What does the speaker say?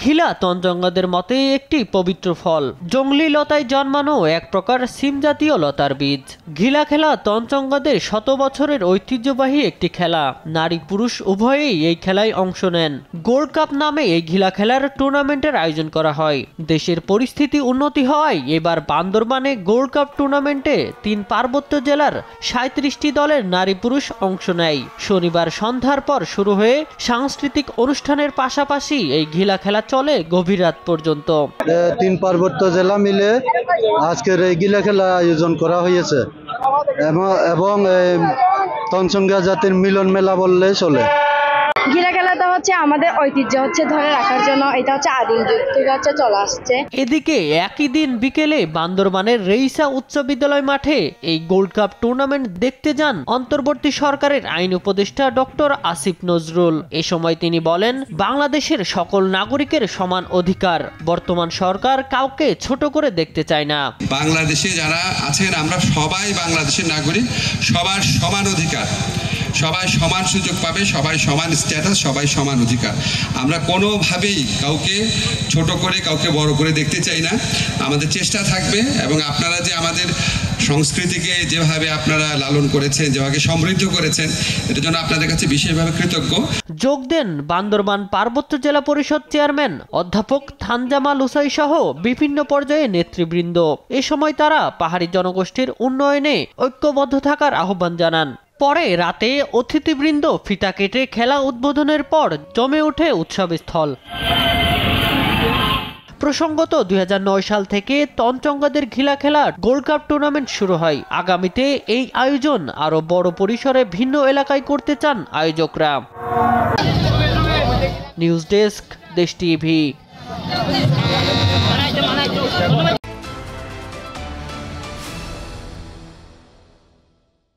ঘিলা তঞ্চঙ্গাদের মতে একটি পবিত্র ফল। জংলি লতায় জন্মানো এক প্রকার সিম জাতীয় লতার বীজ। ঘিলা খেলা তঞ্চঙ্গাদের শত বছরের ঐতিহ্যবাহী একটি খেলা। নারী পুরুষ উভয়েই এই খেলায় অংশ নেন। গোল্ড কাপ নামে এই ঘিলা খেলার টুর্নামেন্টের আয়োজন করা হয়। দেশের পরিস্থিতি উন্নতি হওয়ায় এবার বান্দরবানে গোল্ড কাপ টুর্নামেন্টে ৩ পার্বত্য জেলার ৩৭টি দলের নারী পুরুষ অংশ নেয়। শনিবার সন্ধ্যার পর শুরু হয়ে সাংস্কৃতিক অনুষ্ঠানের পাশাপাশি এই ঘিলা খেলা চলে গভীর রাত পর্যন্ত। ৩ পার্বত্য জেলা মিলে আজকের এই ঘিলা খেলা আয়োজন করা হয়েছে এবং তঞ্চঙ্গা জাতির মিলন মেলা বললে চলে। ঘিলা খেলাটা হচ্ছে আমাদের ঐতিহ্য ধরে রাখার জন্য, এটা হচ্ছে আদিম যুগ থেকে চলে আসছে। এদিকে একই দিন বিকেলে বান্দরবানের রেইসা উচ্চ বিদ্যালয় মাঠে এই গোল্ড কাপ টুর্নামেন্ট দেখতে যান অন্তর্বর্তী সরকারের আইন উপদেষ্টা ডক্টর আসিফ নজরুল। এ সময় তিনি বলেন, বাংলাদেশের সকল নাগরিকের সমান অধিকার। বর্তমান সরকার কাউকে ছোট করে দেখতে চায় না। বাংলাদেশে যারা আছেন আমরা সবাই বাংলাদেশের নাগরিক, সবার সমান অধিকার, সবাই সমান সুযোগ পাবে, সবাই সমান স্ট্যাটাস, সবাই সমান অধিকার। আমরা কোনোভাবেই কাউকে ছোট করে কাউকে বড় করে দেখতে চাই না। আমাদের চেষ্টা থাকবে এবং আপনারা যে আমাদের সংস্কৃতিকে যেভাবে আপনারা লালন করেছেন, যেভাবে সমৃদ্ধ করেছেন, এটার জন্য আপনাদের কাছে বিশেষভাবে কৃতজ্ঞ। যোগ দেন বান্দরবান পার্বত্য জেলা পরিষদ চেয়ারম্যান অধ্যাপক থানজামাল হুসাই সহ বিভিন্ন পর্যায়ে নেতৃবৃন্দ। এ সময় তারা পাহাড়ি জনগোষ্ঠীর উন্নয়নে ঐক্যবদ্ধ থাকার আহ্বান জানান। পরে রাতে অতিথিবৃন্দ ফিতা কেটে খেলা উদ্বোধনের পর জমে ওঠে উৎসবস্থল। প্রসঙ্গত ২০০৯ সাল থেকে তঞ্চঙ্গাদের ঘিলা খেলা গোল্ড কাপ টুর্নামেন্ট শুরু হয়। আগামীতে এই আয়োজন আরো বড় পরিসরে ভিন্ন এলাকায় করতে চান আয়োজকরা। নিউজ ডেস্ক, দেশ টিভি।